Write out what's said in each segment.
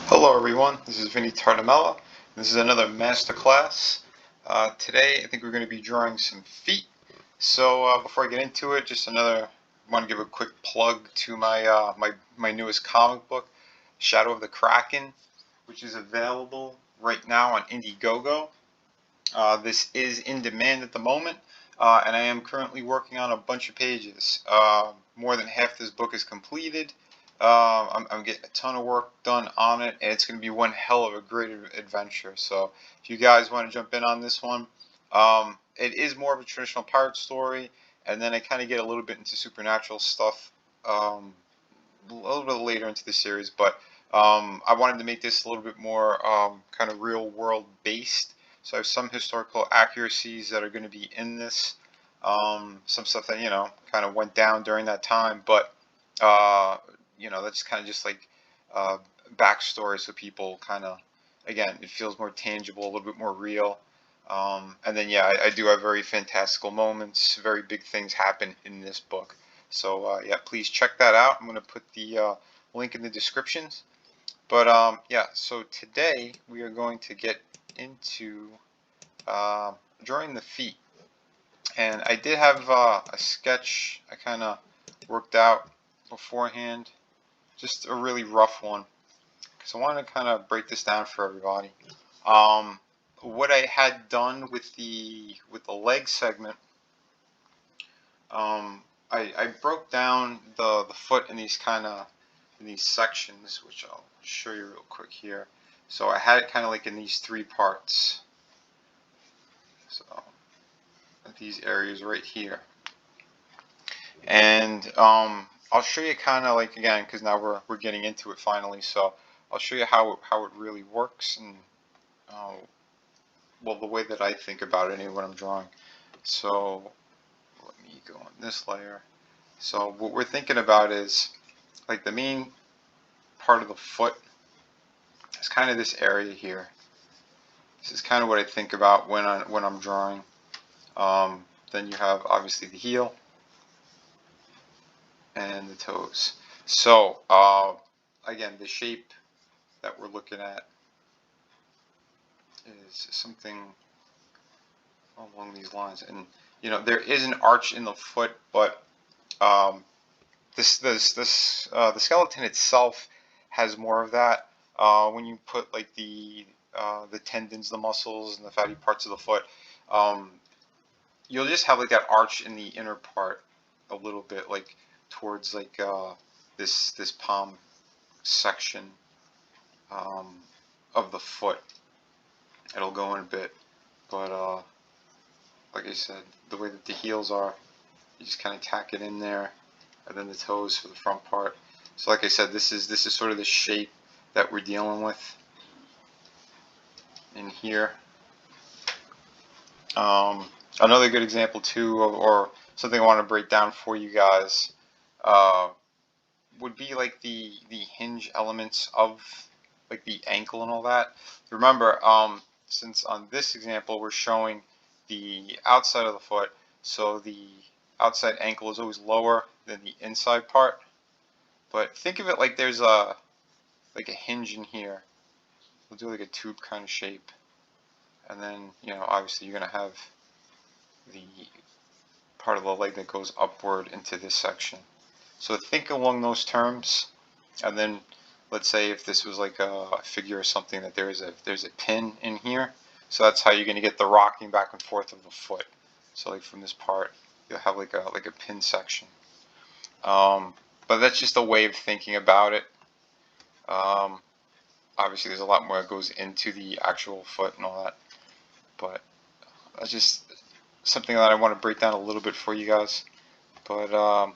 Hello everyone, this is vinnieart Mella. This is another masterclass. Today I think we're going to be drawing some feet. So before I get into it, I want to give a quick plug to my newest comic book, Shadow of the Kraken, which is available right now on Indiegogo. This is in demand at the moment, and I am currently working on a bunch of pages. More than half this book is completed. I'm getting a ton of work done on it, and it's going to be one hell of a great adventure. So if you guys want to jump in on this one, it is more of a traditional pirate story, and then I kind of get a little bit into supernatural stuff a little bit later into the series. But I wanted to make this a little bit more kind of real world based. So I have some historical accuracies that are going to be in this. Some stuff that kind of went down during that time, but that's kind of just like backstory, so people kind of, again, it feels more tangible, a little bit more real. And then yeah, I do have very fantastical moments. Very big things happen in this book. So yeah, please check that out. I'm going to put the link in the descriptions. But yeah, so today we are going to get into drawing the feet. And I did have a sketch I kind of worked out beforehand, just a really rough one, because I wanted to kind of break this down for everybody. What I had done with the leg segment, I broke down the foot in these sections, which I'll show you real quick here. So I had it kind of like in these three parts. So these areas right here, and I'll show you kind of like, again, because now we're getting into it finally. So I'll show you how it really works, and well, the way that I think about it anyway when I'm drawing. So let me go on this layer. So what we're thinking about is like the main part of the foot is kind of this area here. This is kind of what I think about when I'm drawing. Then you have obviously the heel and the toes. So again, the shape that we're looking at is something along these lines, and there is an arch in the foot, but the skeleton itself has more of that. When you put like the tendons, the muscles, and the fatty parts of the foot, you'll just have like that arch in the inner part a little bit, like towards like this palm section of the foot. It'll go in a bit, but like I said, the way that the heels are, you just kind of tack it in there, and then the toes for the front part. So like I said, this is sort of the shape that we're dealing with in here. Another good example too, or something I want to break down for you guys, would be like the hinge elements of like the ankle and all that. Remember, since on this example we're showing the outside of the foot, so the outside ankle is always lower than the inside part. But think of it like there's a hinge in here. We'll do like a tube kind of shape, and then obviously you're gonna have the part of the leg that goes upward into this section. So think along those terms, and then let's say if this was like a figure or something, that there's a pin in here. So that's how you're going to get the rocking back and forth of the foot. So like from this part, you'll have like a pin section. But that's just a way of thinking about it. Obviously, there's a lot more that goes into the actual foot and all that. But that's just something that I want to break down a little bit for you guys. But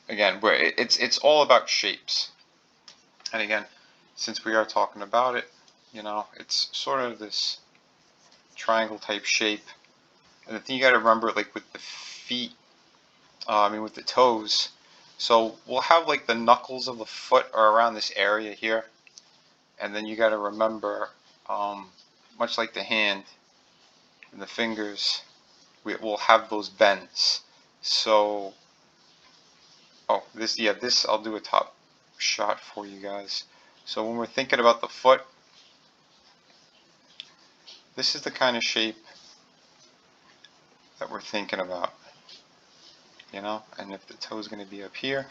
again, it's all about shapes. And again, since we are talking about it, it's sort of this triangle type shape. And the thing you got to remember, like with the feet, with the toes, so we'll have like the knuckles of the foot are around this area here. And then you got to remember, much like the hand and the fingers, we'll have those bends. So, this I'll do a top shot for you guys. So when we're thinking about the foot, this is the kind of shape that we're thinking about, you know. And if the toe is going to be up here,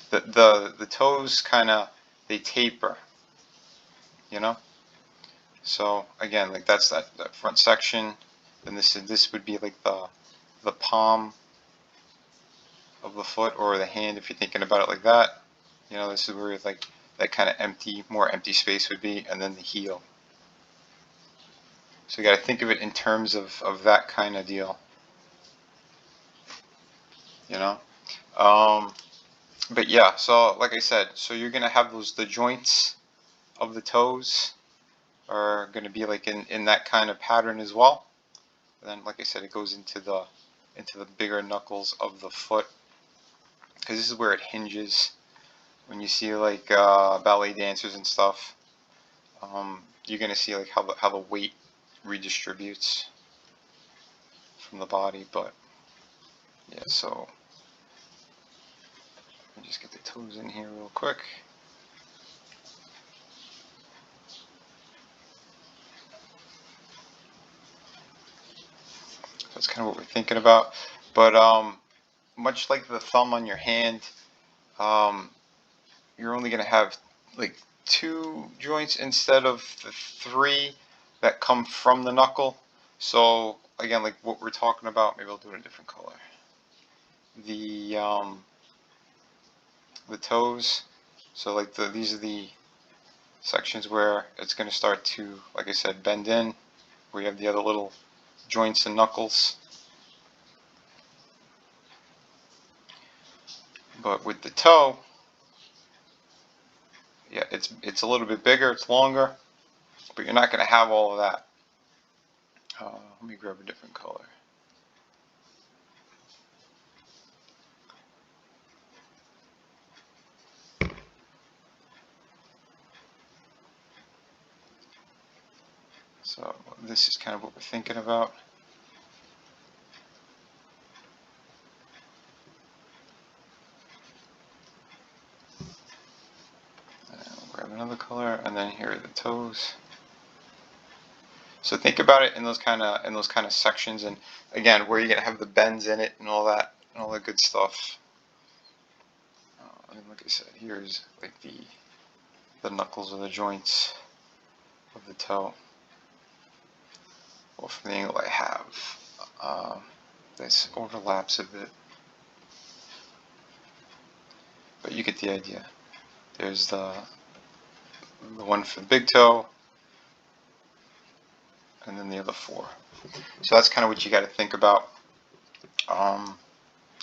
the toes kind of, they taper, you know. So again, like that's that front section. Then this would be like the palm of the foot, or the hand if you're thinking about it like that. You know, this is where like that kind of empty, more empty space would be, and then the heel. So you got to think of it in terms of that kind of deal, you know. But yeah, so like I said, so you're gonna have the joints of the toes are gonna be like in that kind of pattern as well. And then, like I said, it goes into the bigger knuckles of the foot, because this is where it hinges. When you see like ballet dancers and stuff, you're gonna see like how the weight redistributes from the body. But yeah, so let me just get the toes in here real quick. That's kind of what we're thinking about. But much like the thumb on your hand, you're only gonna have like 2 joints instead of the 3 that come from the knuckle. So again, like what we're talking about, maybe I'll do it in a different color. The toes. So like these are the sections where it's going to start to, like I said, bend in. We have the other little joints and knuckles. But with the toe, yeah, it's a little bit bigger, it's longer, but you're not going to have all of that. Let me grab a different color. So this is kind of what we're thinking about. And we'll grab another color, and then here are the toes. So think about it in those kind of sections, and again, where you're gonna have the bends in it and all that good stuff. And like I said, here's like the knuckles of the joints of the toe. Well, from the angle I have, this overlaps a bit, but you get the idea. There's the one for the big toe, and then the other 4. So that's kind of what you got to think about. And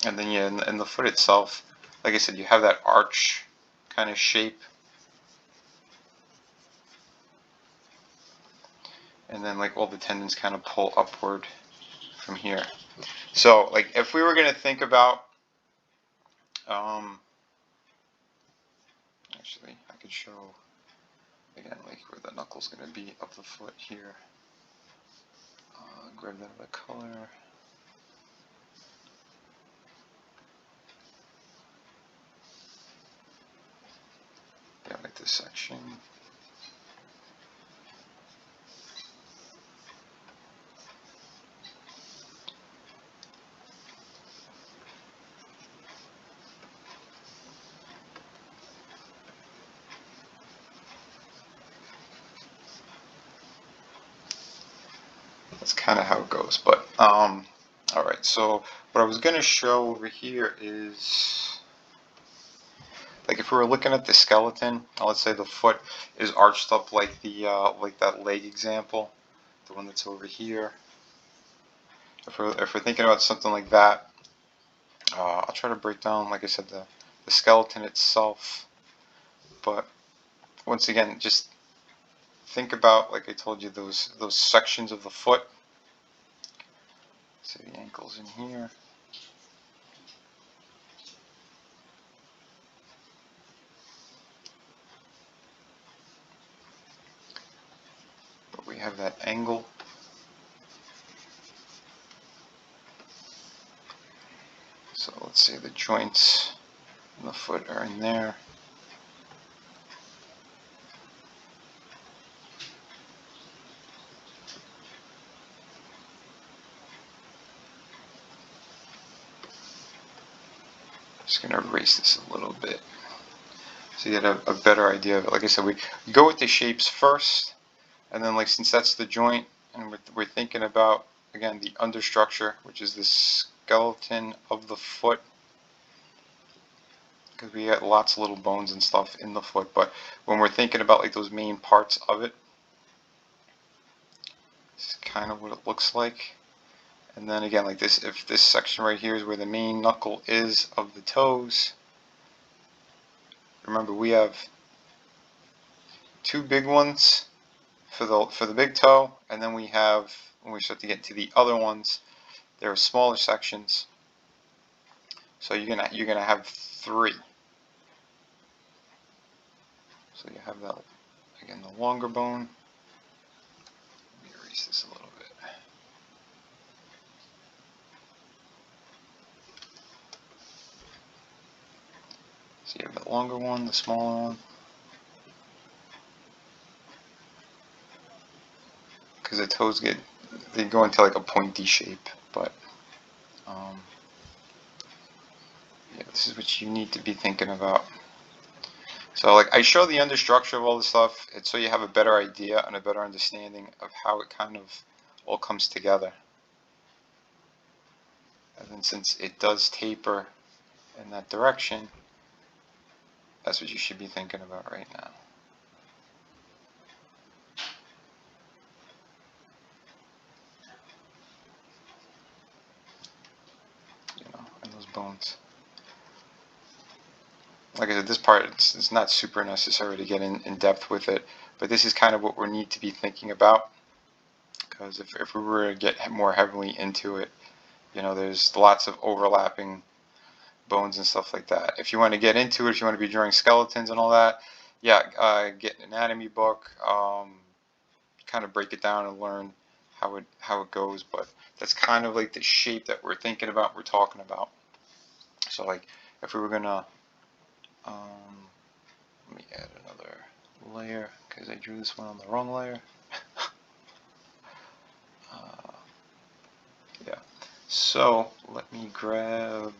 then yeah, in the foot itself, like I said, you have that arch kind of shape. And then like all the tendons kind of pull upward from here. So like if we were going to think about, actually I could show again like where the knuckle's going to be up the foot here. Grab that other color. Yeah, like this section. That's kind of how it goes. But all right. So what I was going to show over here is, like if we were looking at the skeleton, let's say the foot is arched up like like that leg example, the one that's over here. If we're thinking about something like that, I'll try to break down, like I said, the skeleton itself. But once again, just think about, like I told you, those sections of the foot. So the ankle's in here. But we have that angle. So let's say the joints in the foot are in there. Just going to erase this a little bit so you get a better idea of it. Like I said, we go with the shapes first, and then like since that's the joint, and we're thinking about, again, the understructure, which is the skeleton of the foot, because we got lots of little bones and stuff in the foot, but when we're thinking about like those main parts of it, this is kind of what it looks like. And then again, like this, if this section right here is where the main knuckle is of the toes, remember we have two big ones for the big toe, and then we have, when we start to get to the other ones, there are smaller sections. So you're gonna have three. So you have that, again, the longer bone. Let me erase this a little bit. So you have the longer one, the smaller one. Because the toes they go into like a pointy shape, but yeah, this is what you need to be thinking about. So like I show the understructure of all this stuff, it's so you have a better idea and a better understanding of how it kind of all comes together. And then since it does taper in that direction, that's what you should be thinking about right now. And those bones. Like I said, this part, it's not super necessary to get in depth with it, but this is kind of what we need to be thinking about, because if we were to get more heavily into it, there's lots of overlapping bones and stuff like that. If you want to get into it, if you want to be drawing skeletons and all that, yeah, get an anatomy book, kind of break it down and learn how it goes, but that's kind of like the shape that we're thinking about, we're talking about. So like if we were gonna let me add another layer because I drew this one on the wrong layer. Yeah, so let me grab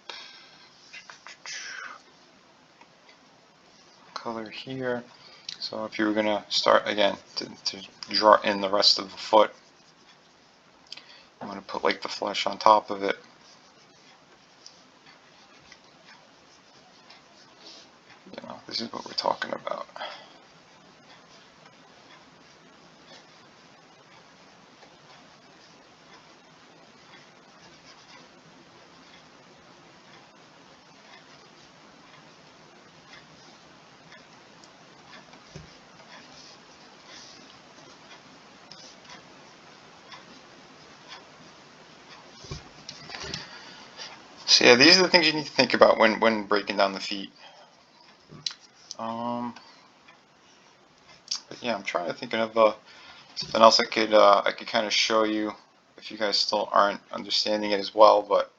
color here. So if you were gonna start again to draw in the rest of the foot, I'm gonna put like the flesh on top of it. This is what we're talking about. So yeah, these are the things you need to think about when breaking down the feet. But yeah, I'm trying to think of something else I could kind of show you if you guys still aren't understanding it as well. But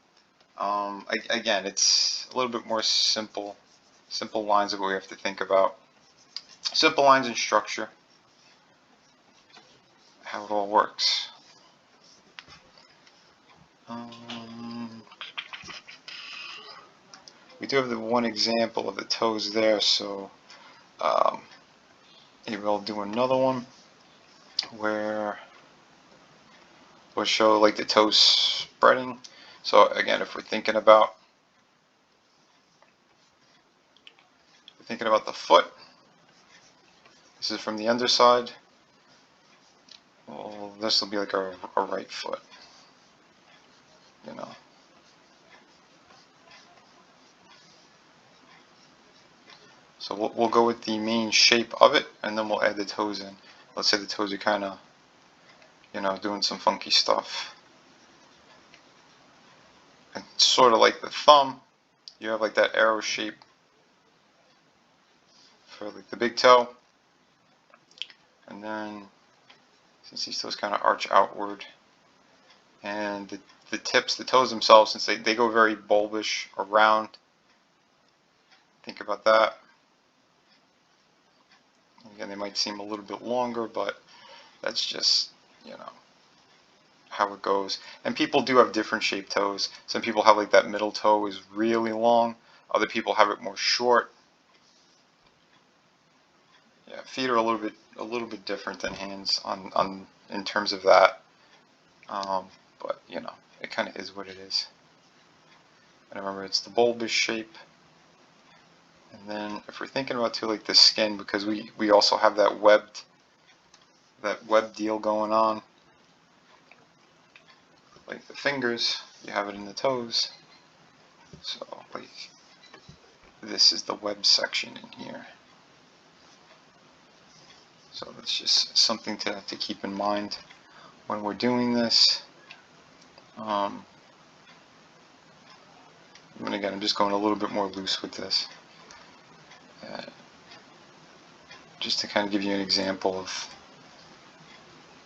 again, it's a little bit more simple lines of what we have to think about. Simple lines and structure, how it all works. We do have the one example of the toes there, so maybe I'll do another one where we'll show like the toes spreading. So again, if we're thinking about the foot, this is from the underside. Well, this will be like a right foot, So we'll go with the main shape of it, and then we'll add the toes in. Let's say the toes are kind of, doing some funky stuff. And sort of like the thumb, you have like that arrow shape for like the big toe. And then, since these toes kind of arch outward, and the tips, the toes themselves, since they go very bulbish around, think about that. Again, they might seem a little bit longer, but that's just, how it goes. And people do have different shaped toes. Some people have like that middle toe is really long. Other people have it more short. Yeah, feet are a little bit different than hands on in terms of that. But you know, it kind of is what it is. And remember, it's the bulbous shape. And then if we're thinking about too, like the skin, because we also have that web deal going on. Like the fingers, you have it in the toes. So like this is the web section in here. So that's just something to keep in mind when we're doing this. And again, I'm just going a little bit more loose with this. Just to kind of give you an example of,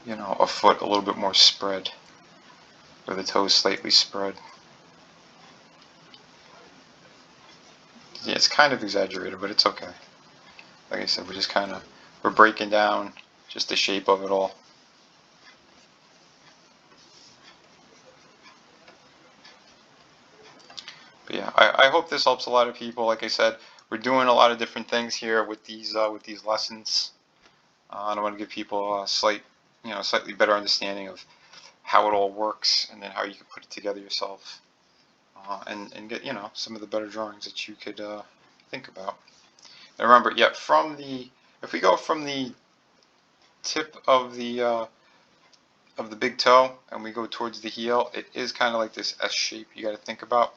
you know, a foot a little bit more spread, or the toes slightly spread. Yeah, it's kind of exaggerated, but it's okay. Like I said, we're breaking down just the shape of it all. But yeah, I hope this helps a lot of people. Like I said, we're doing a lot of different things here with these lessons. And I want to give people a slightly better understanding of how it all works, and then how you can put it together yourself, and get, you know, some of the better drawings that you could think about. And remember, yeah, if we go from the tip of the big toe and we go towards the heel, it is kind of like this S shape you got to think about,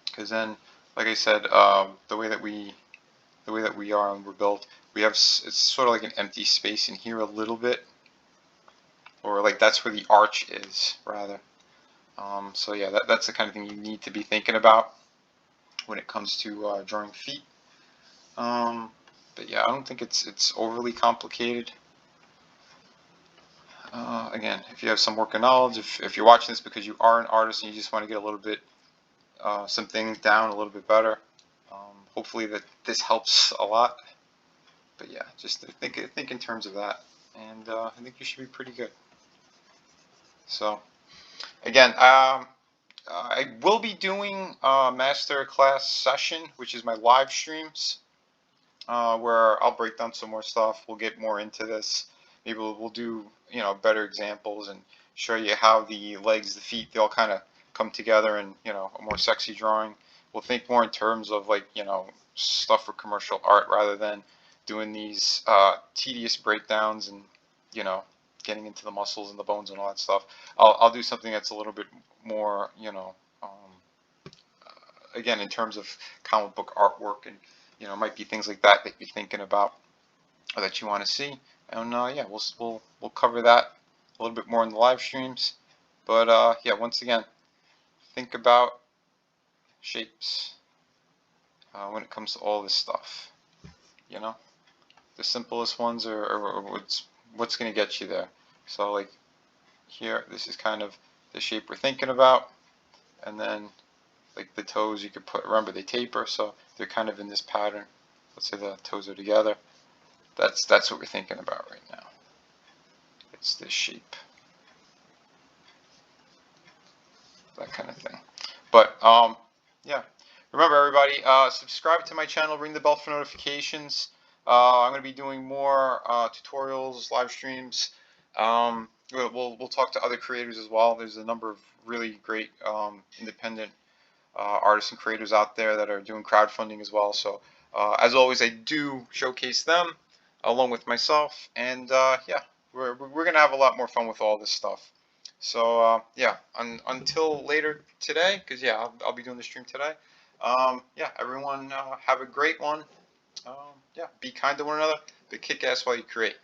because then, like I said, the way that we are and we're built, it's sort of like an empty space in here a little bit, or like that's where the arch is, rather. So yeah, that's the kind of thing you need to be thinking about when it comes to drawing feet. But yeah, I don't think it's overly complicated. Again, if you have some working knowledge, if you're watching this because you are an artist and you just want to get a little bit, some things down a little bit better, hopefully this helps a lot. But yeah, just think in terms of that, and I think you should be pretty good. So again, I will be doing a master class session, which is my live streams, where I'll break down some more stuff. We'll get more into this. Maybe we'll do, you know, better examples and show you how the legs, the feet, they all kind of come together in, you know, a more sexy drawing. We'll think more in terms of, like, you know, stuff for commercial art, rather than doing these tedious breakdowns and, you know, getting into the muscles and the bones and all that stuff. I'll do something that's a little bit more, you know, again, in terms of comic book artwork, and, you know, it might be things like that you're thinking about or that you want to see. And yeah, we'll cover that a little bit more in the live streams. But yeah, once again, think about shapes when it comes to all this stuff. You know, the simplest ones are what's going to get you there. So like here, this is kind of the shape we're thinking about, and then like the toes, you could put, remember they taper, so they're kind of in this pattern. Let's say the toes are together. That's what we're thinking about right now. It's this shape, that kind of thing. But yeah, remember everybody, subscribe to my channel, ring the bell for notifications. I'm going to be doing more tutorials, live streams. We'll talk to other creators as well. There's a number of really great independent artists and creators out there that are doing crowdfunding as well. So as always, I do showcase them along with myself, and yeah, we're gonna have a lot more fun with all this stuff. So yeah, until later today, because yeah, I'll be doing the stream today. Yeah, everyone have a great one. Yeah, be kind to one another, but kick ass while you create.